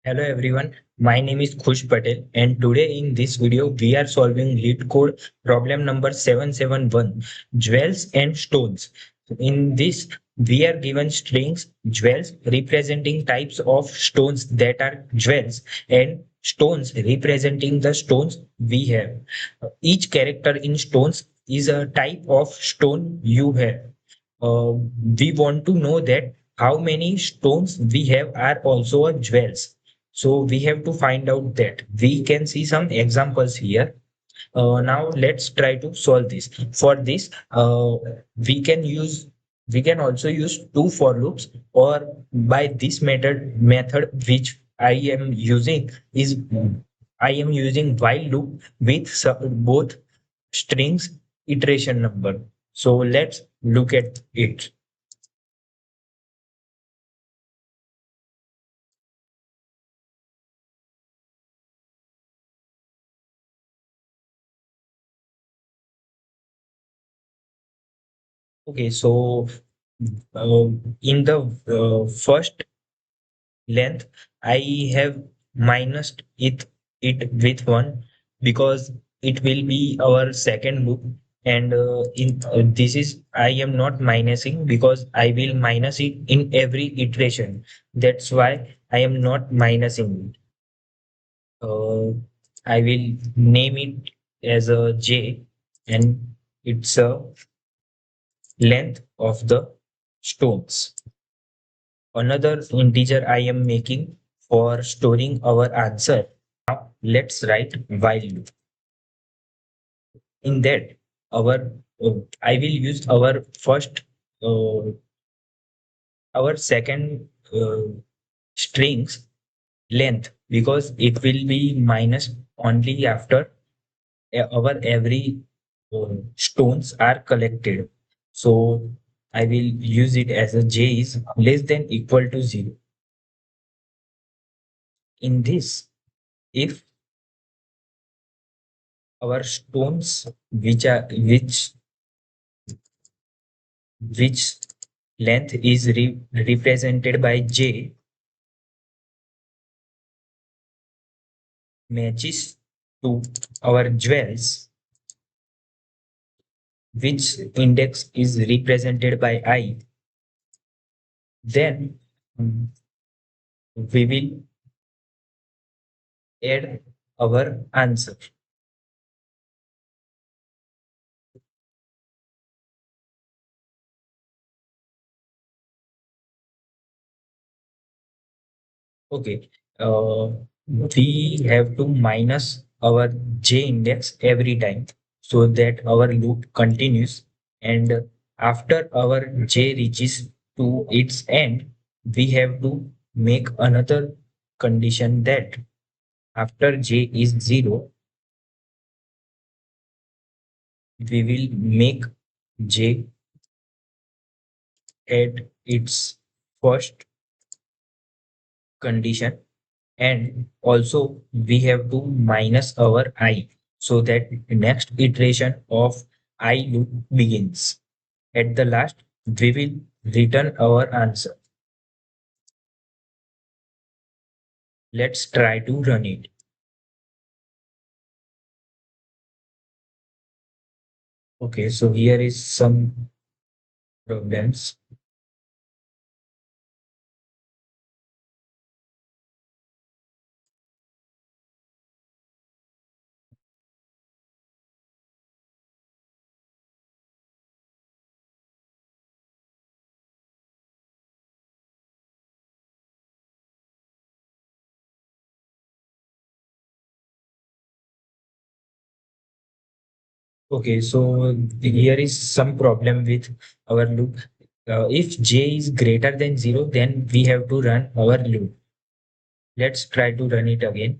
Hello everyone, my name is Khush Patel and today in this video we are solving LeetCode problem number 771, jewels and stones. In this we are given strings jewels representing types of stones that are jewels and stones representing the stones we have. Each character in stones is a type of stone you have. We want to know that how many stones we have are also a jewels. So we have to find out that. We can see some examples here. Now let's try to solve this. For this, we can use we can also use two for loops, or by this method which I am using while loop with both strings iteration number. So let's look at it. Okay, so in the first length, I have minused it with one because it will be our second loop. And in this is I am not minusing because I will minus it in every iteration. That's why I am not minusing it. I will name it as a J, and it's a length of the stones. Another integer I am making for storing our answer. Now let's write while loop. In that, our I will use uh, our second strings length because it will be minus only after our every stones are collected. So I will use it as a j is less than equal to 0. In this, if our stones which length is represented by j matches to our jewels which index is represented by I, then we will add our answer. Okay, we have to minus our j index every time so that our loop continues. And after our j reaches to its end, we have to make another condition that after j is 0, we will make j at its first condition, and also we have to minus our I so that next iteration of I loop begins. At the last, we will return our answer. Let's try to run it. Okay, so here is some problems. Okay, so here is some problem with our loop. If j is greater than 0, then we have to run our loop. Let's try to run it again.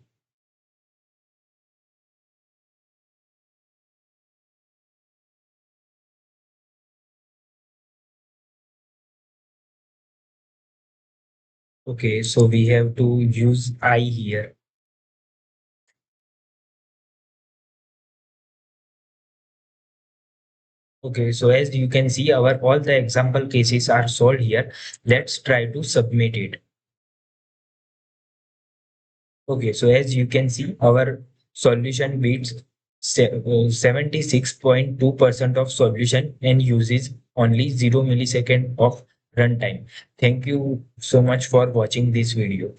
Okay, so we have to use I here. Okay, so as you can see, our all the example cases are solved here. Let's try to submit it. Okay, so as you can see, our solution beats 76.2% of solution and uses only 0 millisecond of runtime. Thank you so much for watching this video.